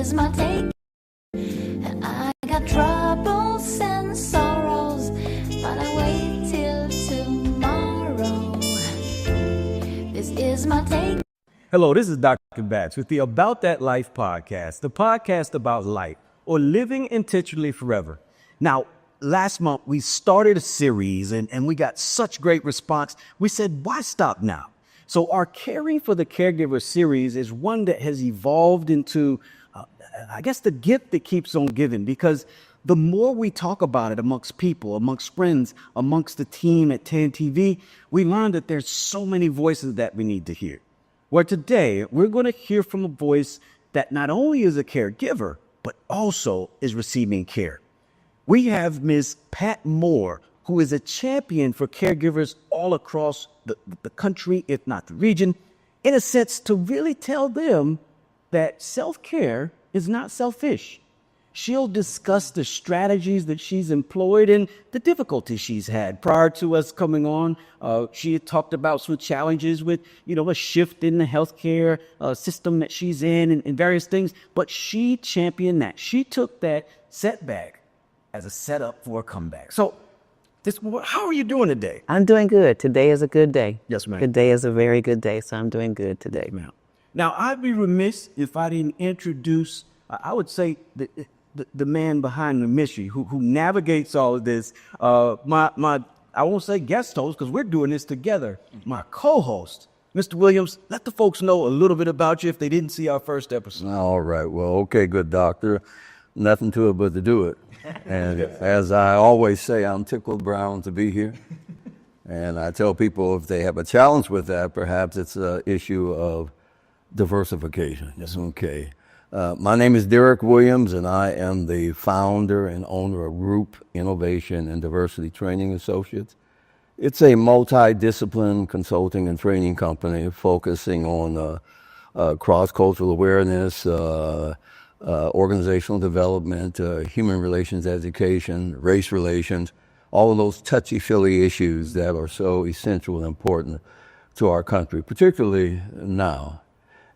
is my take. And I got troubles and sorrows, but I wait till tomorrow. This is my take. Hello, this is Dr. Batts with the About That Life podcast, the podcast about life or living intentionally forever. Now, last month we started a series and we got such great response. We said, why stop now? So our Caring for the Caregiver series is one that has evolved into, I guess, the gift that keeps on giving, because the more we talk about it amongst people, amongst friends, amongst the team at 10 TV, we learn that there's so many voices that we need to hear. Well, today we're going to hear from a voice that not only is a caregiver, but also is receiving care. We have Ms. Pat Moore, who is a champion for caregivers all across the country, if not the region, in a sense to really tell them that self-care is not selfish. She'll discuss the strategies that she's employed and the difficulties she's had. Prior to us coming on, she had talked about some challenges with, a shift in the healthcare system that she's in and various things. But she championed that. She took that setback as a setup for a comeback. So, how are you doing today? I'm doing good. Today is a good day. Yes, ma'am. Today is a very good day, so I'm doing good today. Ma'am. Now, I'd be remiss if I didn't introduce, I would say, the man behind the mystery who navigates all of this. My I won't say guest host, because we're doing this together. My co-host, Mr. Williams. Let the folks know a little bit about you if they didn't see our first episode. All right. Well, okay, good doctor. Nothing to it but to do it. And as I always say, I'm tickled brown to be here. And I tell people if they have a challenge with that, perhaps it's an issue of diversification. Yes. Okay. My name is Derek Williams, and I am the founder and owner of Group Innovation and Diversity Training Associates. It's a multidiscipline consulting and training company focusing on cross-cultural awareness, organizational development, human relations education, race relations, all of those touchy-feely issues that are so essential and important to our country, particularly now.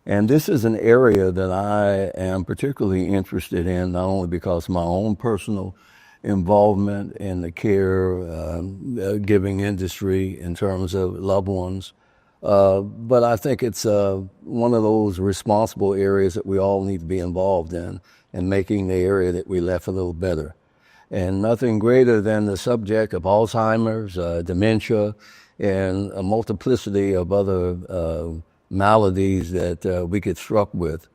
And this is an area that I am particularly interested in, not only because of my own personal involvement in the caregiving industry in terms of loved ones, but I think it's one of those responsible areas that we all need to be involved in making the area that we left a little better. And nothing greater than the subject of Alzheimer's, dementia, and a multiplicity of other maladies that we get struck with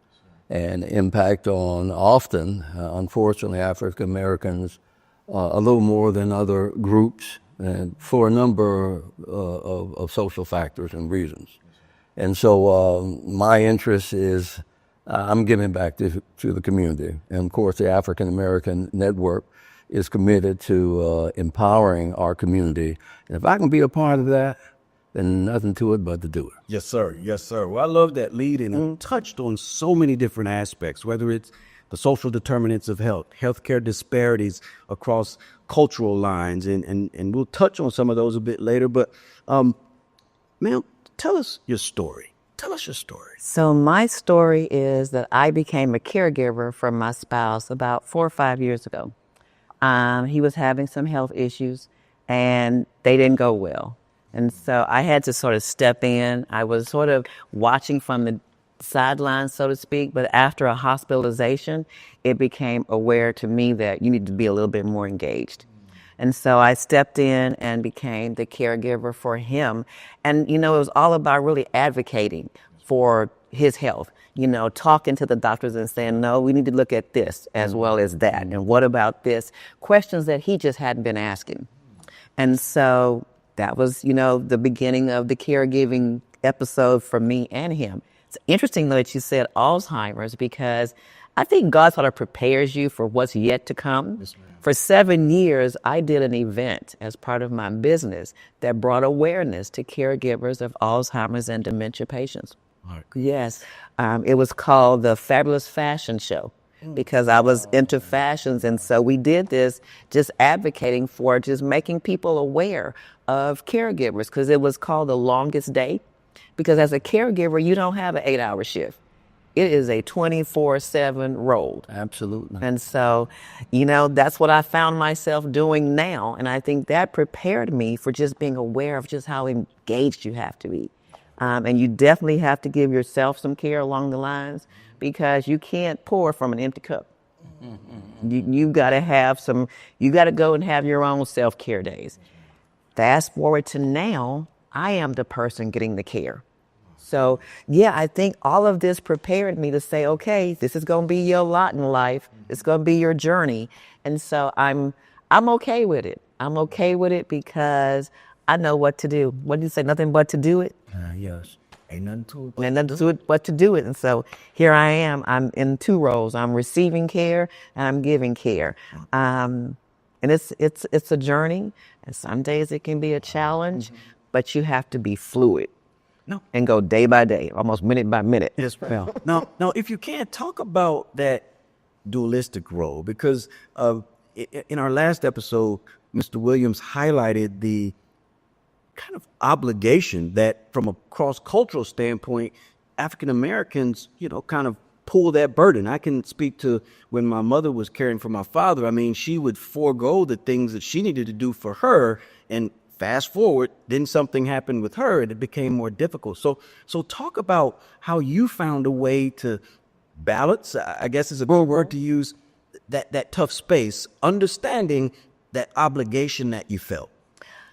and impact on often, unfortunately, African Americans a little more than other groups, and for a number of social factors and reasons. And so my interest is I'm giving back to the community. And of course, the African American Network is committed to empowering our community. And if I can be a part of that, then nothing to it but to do it. Yes, sir. Yes, sir. Well, I love that lead, and it touched on so many different aspects, whether it's the social determinants of health, healthcare disparities across cultural lines, and we'll touch on some of those a bit later. But, ma'am, tell us your story. Tell us your story. So my story is that I became a caregiver for my spouse about 4 or 5 years ago. He was having some health issues, and they didn't go well. And so I had to sort of step in. I was sort of watching from the sidelines, so to speak, but after a hospitalization, it became aware to me that you need to be a little bit more engaged. And so I stepped in and became the caregiver for him. And, it was all about really advocating for his health, talking to the doctors and saying, no, we need to look at this as well as that. And what about this? Questions that he just hadn't been asking. And so that was, the beginning of the caregiving episode for me and him. It's interesting, though, that you said Alzheimer's, because I think God sort of prepares you for what's yet to come. Yes, for 7 years, I did an event as part of my business that brought awareness to caregivers of Alzheimer's and dementia patients. Right. Yes. It was called the Fabulous Fashion Show, because I was into fashions. And so we did this just advocating for just making people aware of caregivers, because it was called the longest day. Because as a caregiver, you don't have an 8-hour shift. It is a 24/7 role. Absolutely. And so, that's what I found myself doing now. And I think that prepared me for just being aware of just how engaged you have to be. And you definitely have to give yourself some care along the lines, because you can't pour from an empty cup. You got to have you got to go and have your own self-care days. Fast forward to now, I am the person getting the care. So, yeah, I think all of this prepared me to say, okay, this is going to be your lot in life. It's going to be your journey. And so I'm okay with it. I'm okay with it because I know what to do. What do you say? Nothing but to do it? Yes. Ain't nothing to it. And nothing to it but to do it. And so here I am. I'm in two roles. I'm receiving care and I'm giving care. And it's a journey. And some days it can be a challenge, but you have to be fluid. No. And go day by day, almost minute by minute. Yes, well. Now, if you can, talk about that dualistic role, because in our last episode, Mr. Williams highlighted the kind of obligation that, from a cross-cultural standpoint, African Americans, kind of pull that burden. I can speak to when my mother was caring for my father. I mean, she would forego the things that she needed to do for her, and fast forward, then something happened with her and it became more difficult. So talk about how you found a way to balance, I guess is a good word to use, that tough space, understanding that obligation that you felt.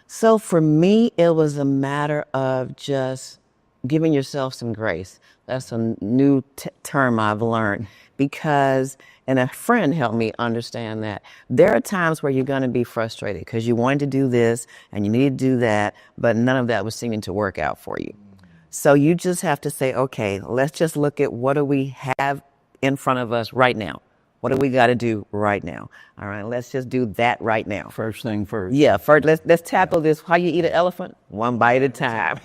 So for me, it was a matter of just giving yourself some grace. That's a new term I've learned, and a friend helped me understand that there are times where you're going to be frustrated because you wanted to do this and you need to do that, but none of that was seeming to work out for you. So you just have to say, okay, let's just look at what do we have in front of us right now. What do we got to do right now? All right, let's just do that right now. First thing first. Yeah, first let's tackle this. How you eat an elephant? One bite at a time.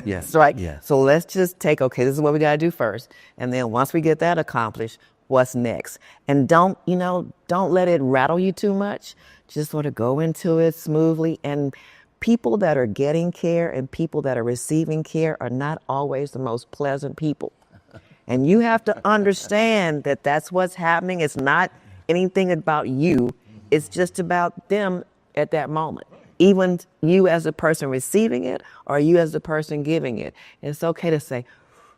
Yes. That's right. Yes. So let's just take, okay, this is what we got to do first. And then once we get that accomplished, what's next? And don't let it rattle you too much. Just sort of go into it smoothly. And people that are getting care and people that are receiving care are not always the most pleasant people. And you have to understand that that's what's happening. It's not anything about you. It's just about them at that moment. Even you as a person receiving it or you as the person giving it. It's okay to say,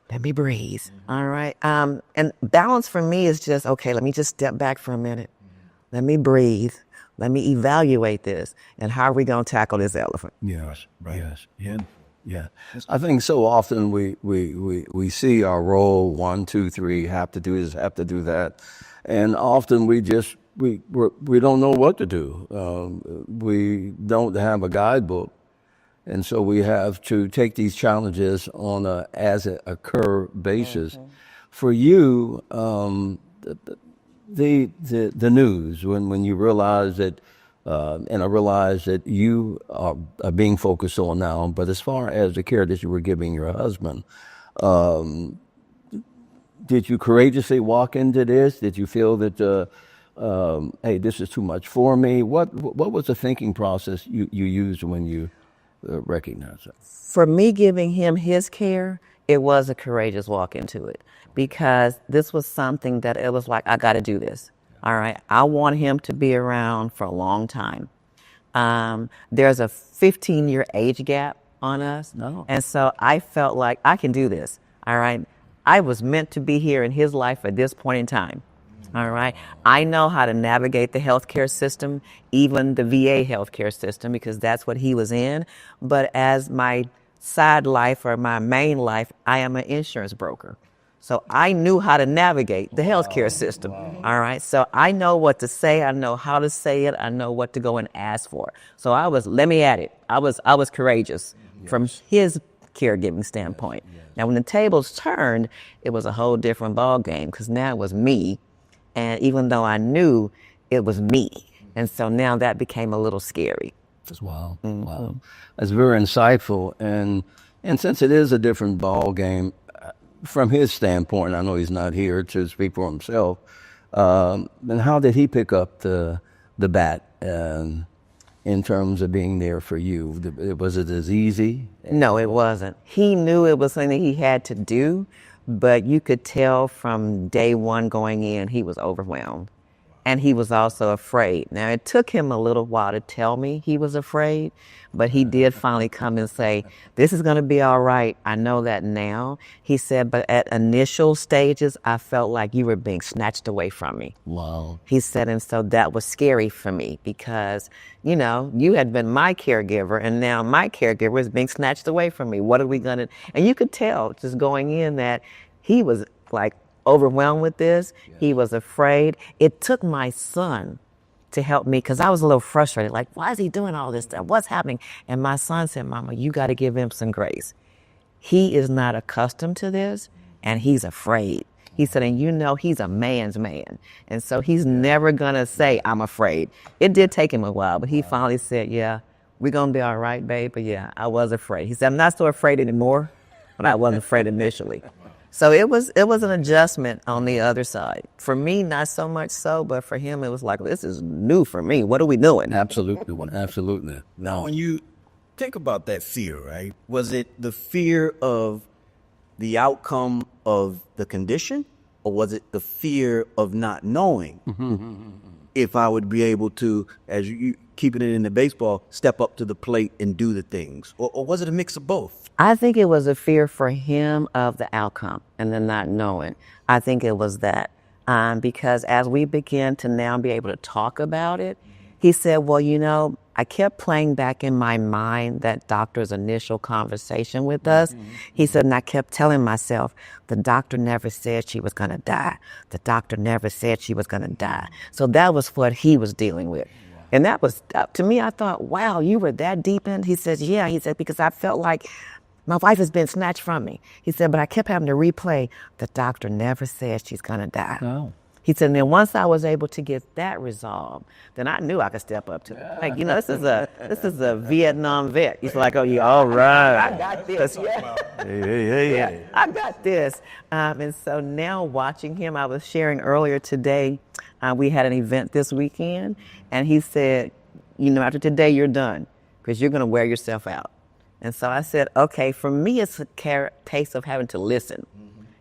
let me breathe. All right. And balance for me is just, okay, let me just step back for a minute. Let me breathe. Let me evaluate this. And how are we going to tackle this elephant? Yes. Right. Yes. Yeah. Yeah. I think so often we see our role, 1, 2, 3, have to do this, have to do that. And often we don't know what to do. We don't have a guidebook. And so we have to take these challenges on a as it occur basis. Mm-hmm. For you, the news, when you realize that, and I realize that you are being focused on now, but as far as the care that you were giving your husband, did you courageously walk into this? Did you feel that, hey, this is too much for me? What was the thinking process you used when you recognized it? For me giving him his care, it was a courageous walk into it, because this was something that it was like, I got to do this. All right. I want him to be around for a long time. There's a 15-year age gap on us. No. And so I felt like I can do this. All right. I was meant to be here in his life at this point in time. All right. I know how to navigate the healthcare system, even the VA healthcare system, because that's what he was in. But as my side life or my main life, I am an insurance broker. So I knew how to navigate the healthcare system. All right. So I know what to say. I know how to say it. I know what to go and ask for. So let me at it. I was courageous from his caregiving standpoint. Now, when the tables turned, it was a whole different ball game, because now it was me. And even though I knew it was me. And so now that became a little scary. Wow. Mm-hmm. Wow. That's very insightful. And since it is a different ball game, from his standpoint, I know he's not here to speak for himself, and how did he pick up the bat in terms of being there for you? Was it as easy? No, it wasn't. He knew it was something he had to do, but you could tell from day one going in, he was overwhelmed. And he was also afraid. Now, it took him a little while to tell me he was afraid, but he did finally come and say, this is going to be all right. I know that now. He said, but at initial stages, I felt like you were being snatched away from me. Wow. He said, and so that was scary for me because, you know, you had been my caregiver and now my caregiver is being snatched away from me. What are we going to, and you could tell just going in that he was like overwhelmed with this. Yeah. He was afraid. It took my son to help me because I was a little frustrated. Like, why is he doing all this stuff? What's happening? And my son said, Mama, you got to give him some grace. He is not accustomed to this and he's afraid. He said, and you know, he's a man's man. And so he's never going to say, I'm afraid. It did take him a while, but he finally said, yeah, we're going to be all right, babe. But yeah, I was afraid. He said, I'm not so afraid anymore, but I wasn't afraid initially. So it was an adjustment on the other side. For me, not so much so, but for him, it was like, this is new for me. What are we doing? Absolutely. Absolutely. Now, when you think about that fear, right? Was it the fear of the outcome of the condition, or was it the fear of not knowing if I would be able to, as you keeping it in the baseball, step up to the plate and do the things? Or was it a mix of both? I think it was a fear for him of the outcome and then not knowing. I think it was that. Because as we began to now be able to talk about it, he said, well, you know, I kept playing back in my mind that doctor's initial conversation with us. He said, and I kept telling myself, the doctor never said she was going to die. The doctor never said she was going to die. So that was what he was dealing with. And that was, to me, I thought, wow, you were that deep in? He says, yeah. He said, because I felt like my wife has been snatched from me. He said, but I kept having to replay, the doctor never said she's going to die. Oh. He said, and then once I was able to get that resolved, then I knew I could step up to it. Like, you know, this is a Vietnam vet. He's like, oh, yeah, all right. I got this. Yeah. Yeah. I got this. And so now watching him, I was sharing earlier today, we had an event this weekend, and he said, you know, after today, you're done because you're going to wear yourself out. And so I said, okay, for me, it's a case of having to listen.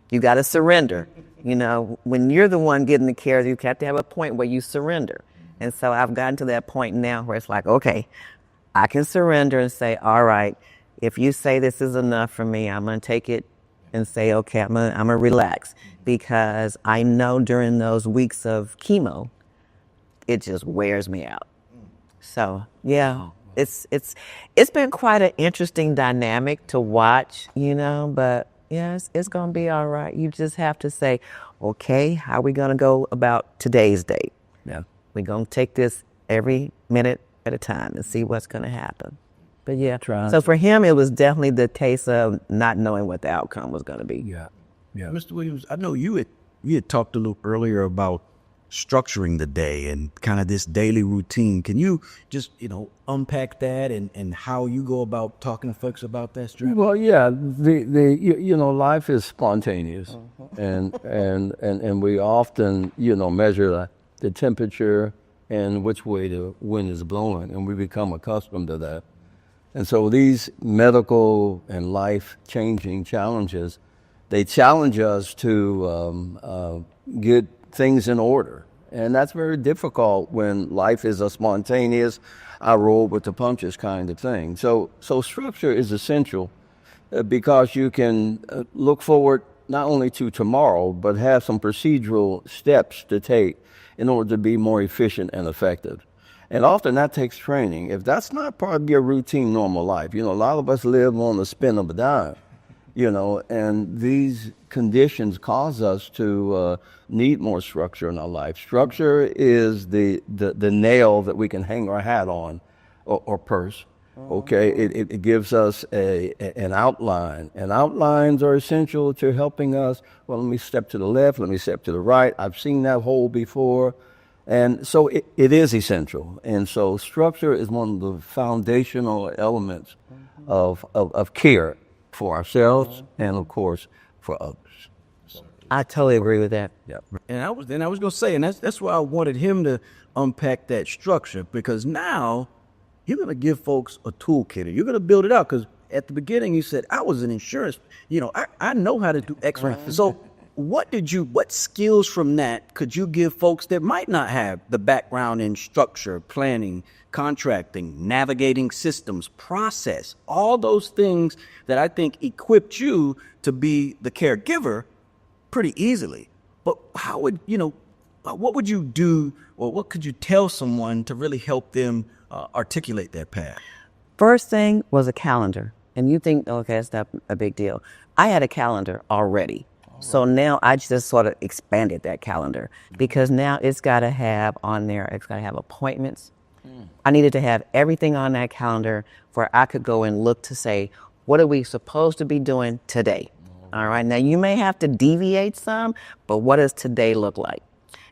You got to surrender. You know, when you're the one getting the care, you have to have a point where you surrender. And so I've gotten to that point now where it's like, okay, I can surrender and say, all right, if you say this is enough for me, I'm going to take it and say, okay, I'm going to relax. Because I know during those weeks of chemo, it just wears me out. So, yeah. It's been quite an interesting dynamic to watch, you know, but yeah, it's going to be all right. You just have to say, okay, how are we going to go about today's date? Yeah. We're going to take this every minute at a time and see what's going to happen. But yeah, so for him, it was definitely the case of not knowing what the outcome was going to be. Yeah. Mr. Williams, I know you had talked a little earlier about structuring the day and kind of this daily routine. Can you just, you know, unpack that and how you go about talking to folks about that structure? Well, yeah, you know, life is spontaneous, and we often, you know, measure the temperature and which way the wind is blowing, and we become accustomed to that. And so these medical and life-changing challenges, they challenge us to get things in order. And that's very difficult when life is a spontaneous, I roll with the punches kind of thing. So structure is essential because you can look forward not only to tomorrow, but have some procedural steps to take in order to be more efficient and effective. And often that takes training. If that's not part of your routine normal life, you know, a lot of us live on the spin of a dime, you know, and these conditions cause us to need more structure in our life. Structure is the nail that we can hang our hat on or purse. Okay, it gives us an outline, and outlines are essential to helping us. Well, let me step to the left, let me step to the right. I've seen that hole before, and so it is essential. And so structure is one of the foundational elements of care for ourselves and, of course, for others. I totally agree with that. Yeah, and I was going to say, and that's why I wanted him to unpack that structure, because now you're going to give folks a toolkit, and you're going to build it out, because at the beginning, you said, I was an insurance, I know how to do X, Y. So what skills from that could you give folks that might not have the background in structure, planning, contracting, navigating systems, process, all those things that I think equipped you to be the caregiver pretty easily? But how would, what would you do, or what could you tell someone to really help them articulate that path? First thing was a calendar. And you think, okay, that's not a big deal. I had a calendar already. So now I just sort of expanded that calendar because now it's got to have on there, it's got to have appointments. I needed to have everything on that calendar where I could go and look to say, what are we supposed to be doing today? All right. Now you may have to deviate some, but what does today look like?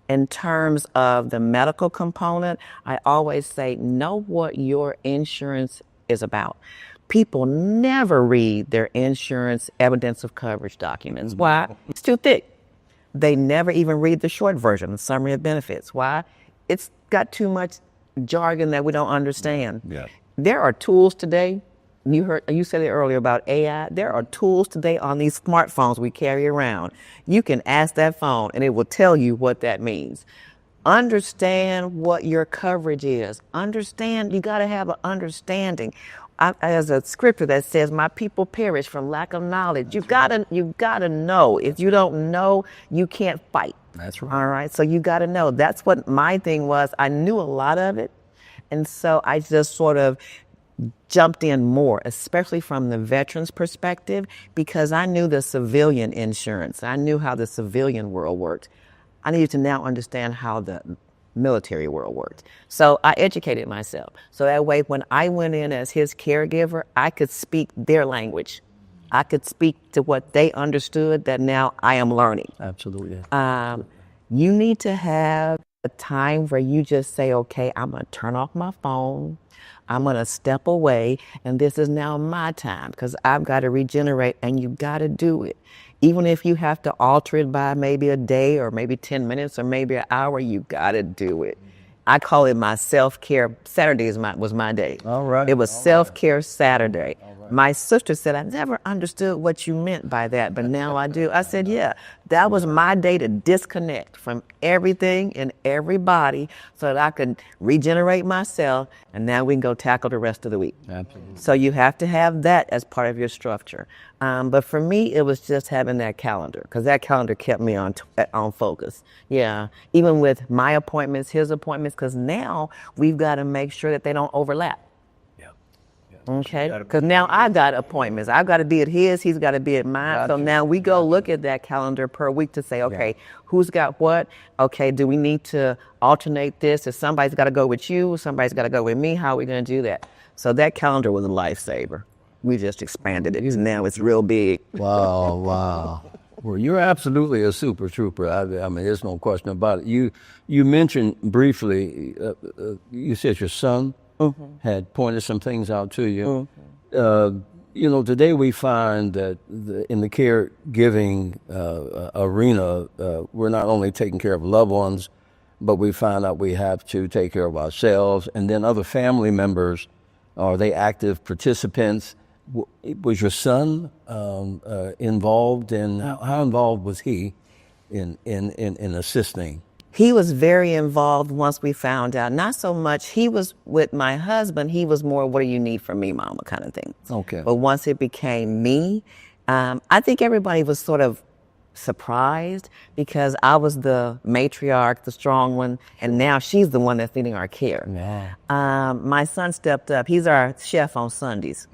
In terms of the medical component, I always say, know what your insurance is about. People never read their insurance evidence of coverage documents. Why? It's too thick. They never even read the short version, the summary of benefits. Why? It's got too much jargon that we don't understand. Yeah. There are tools today. You said it earlier about AI. There are tools today on these smartphones we carry around. You can ask that phone and it will tell you what that means. Understand what your coverage is. Understand, you got to have an understanding. As a scripture that says, my people perish from lack of knowledge. You gotta know. If you don't know, you can't fight. That's right. All right. So you gotta know. That's what my thing was. I knew a lot of it. And so I just sort of jumped in more, especially from the veterans perspective, because I knew the civilian insurance. I knew how the civilian world worked. I needed to now understand how the military world worked. So I educated myself. So that way, when I went in as his caregiver, I could speak their language. I could speak to what they understood that now I am learning. Absolutely. You need to have a time where you just say, okay, I'm going to turn off my phone. I'm going to step away, and this is now my time because I've got to regenerate, and you've got to do it. Even if you have to alter it by maybe a day or maybe 10 minutes or maybe an hour, you got to do it. I call it my self-care. Saturday was my day. All right. It was self-care Saturday. My sister said, I never understood what you meant by that, but now I do. I said, yeah, that was my day to disconnect from everything and everybody so that I could regenerate myself, and now we can go tackle the rest of the week. Absolutely. So you have to have that as part of your structure. But for me, it was just having that calendar, because that calendar kept me on focus. Yeah, even with my appointments, his appointments, because now we've got to make sure that they don't overlap. Okay, because now I got appointments. I've got to be at his, he's got to be at mine. Gotcha. So now we go look at that calendar per week to say, okay, who's got what? Okay, do we need to alternate this? If somebody's got to go with you, somebody's got to go with me, how are we going to do that? So that calendar was a lifesaver. We just expanded it. Now it's real big. Wow. Well, you're absolutely a super trooper. I mean, there's no question about it. You mentioned briefly, you said your son had pointed some things out to you. Today we find that in the caregiving arena, we're not only taking care of loved ones, but we find out we have to take care of ourselves, and then other family members. Are they active participants? Was your son involved in, how involved was he in assisting? He was very involved once we found out. Not so much, he was with my husband, he was more, what do you need from me, mama, kind of thing. Okay. But once it became me, I think everybody was sort of surprised because I was the matriarch, the strong one, and now she's the one that's needing our care. Yeah. My son stepped up. He's our chef on Sundays.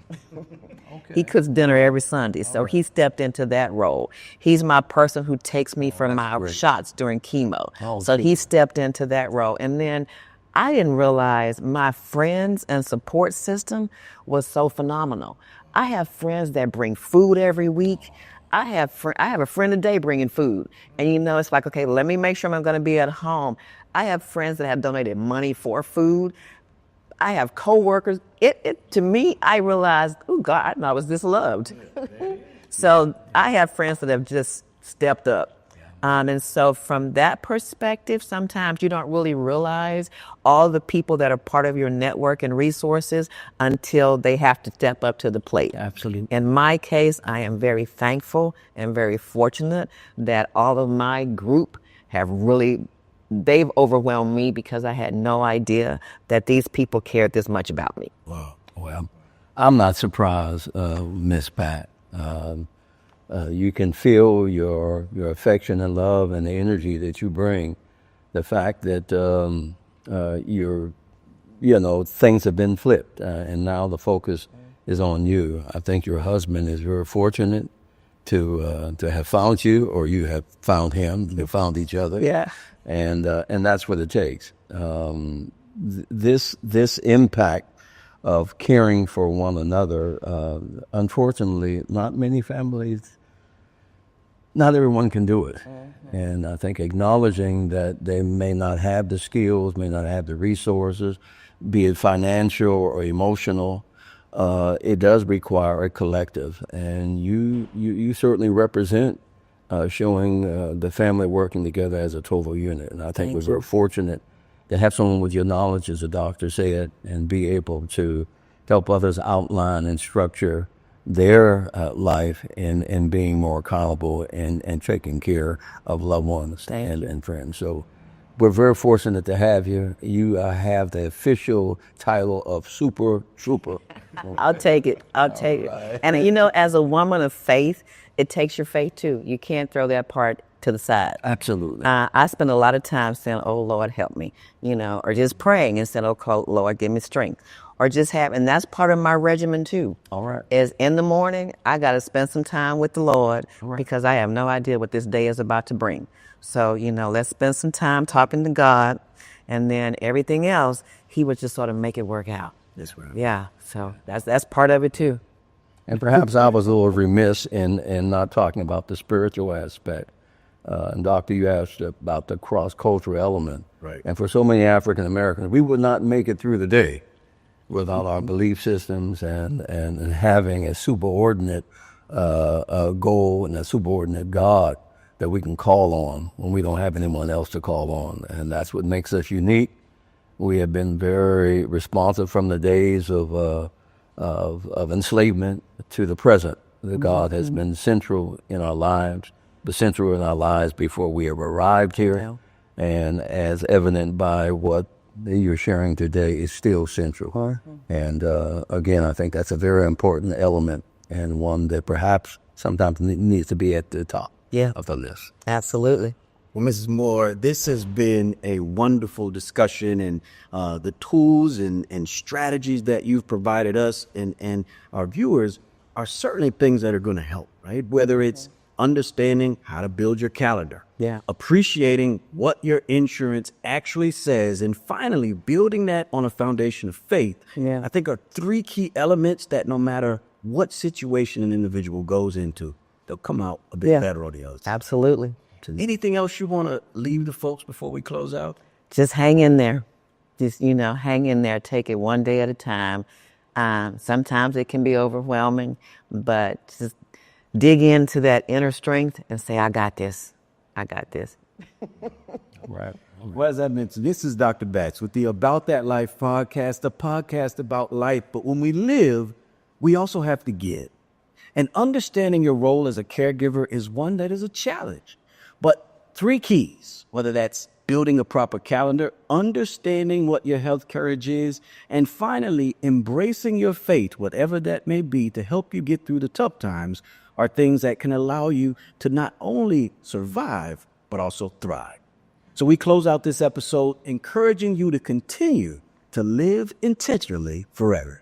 He cooks dinner every Sunday, so he stepped into that role. He's my person who takes me for my shots during chemo. So he stepped into that role. And then I didn't realize my friends and support system was so phenomenal. I have friends that bring food every week. I have a friend a day bringing food. And it's like, okay, let me make sure I'm going to be at home. I have friends that have donated money for food. I have coworkers. To me, I realized, oh God, I didn't know I was this loved. So I have friends that have just stepped up. And so from that perspective, sometimes you don't really realize all the people that are part of your network and resources until they have to step up to the plate. Absolutely. In my case, I am very thankful and very fortunate that all of my group have really, they've overwhelmed me because I had no idea that these people cared this much about me. Well, I'm not surprised, Miss Pat. You can feel your affection and love and the energy that you bring. The fact that things have been flipped, and now the focus is on you. I think your husband is very fortunate to have found you, or you have found him. You found each other. Yeah. And that's what it takes. This impact of caring for one another, unfortunately, not many families, not everyone can do it. And I think acknowledging that they may not have the skills, may not have the resources, be it financial or emotional, it does require a collective. And you certainly represent showing the family working together as a total unit. And I think we're very fortunate to have someone with your knowledge, as the doctor said, and be able to help others outline and structure their life in being more accountable and taking care of loved ones and friends. So we're very fortunate to have you. You have the official title of Super Trooper. I'll take it. I'll take it. And as a woman of faith, it takes your faith too. You can't throw that part to the side. Absolutely. I spend a lot of time saying, "Oh Lord, help me," or just praying and saying, "Oh Lord, give me strength," or just and that's part of my regimen too. All right. Is in the morning, I got to spend some time with the Lord because I have no idea what this day is about to bring. So let's spend some time talking to God, and then everything else, He would just sort of make it work out. That's right. Yeah. So that's part of it too. And perhaps I was a little remiss in not talking about the spiritual aspect. And Doctor, you asked about the cross-cultural element. Right. And for so many African Americans, we would not make it through the day without our belief systems and having a superordinate goal and a superordinate God that we can call on when we don't have anyone else to call on. And that's what makes us unique. We have been very responsive from the days of enslavement to the present. The God has been central in our lives, but central in our lives before we have arrived here. Yeah. And as evident by what you're sharing today, is still central. And again, I think that's a very important element and one that perhaps sometimes needs to be at the top of the list. Absolutely. Well, Mrs. Moore, this has been a wonderful discussion, and the tools and strategies that you've provided us and our viewers are certainly things that are going to help, right? Whether it's understanding how to build your calendar, appreciating what your insurance actually says, and finally building that on a foundation of faith, I think are three key elements that no matter what situation an individual goes into, they'll come out a bit better on the other side. Absolutely. Anything else you want to leave the folks before we close out? Just hang in there. Just, hang in there. Take it one day at a time. Sometimes it can be overwhelming, but just dig into that inner strength and say, I got this. I got this. Right. Well, as I mentioned, this is Dr. Batts with the About That Life podcast, a podcast about life. But when we live, we also have to give. And understanding your role as a caregiver is one that is a challenge. But three keys, whether that's building a proper calendar, understanding what your health courage is, and finally embracing your faith, whatever that may be, to help you get through the tough times, are things that can allow you to not only survive, but also thrive. So we close out this episode encouraging you to continue to live intentionally forever.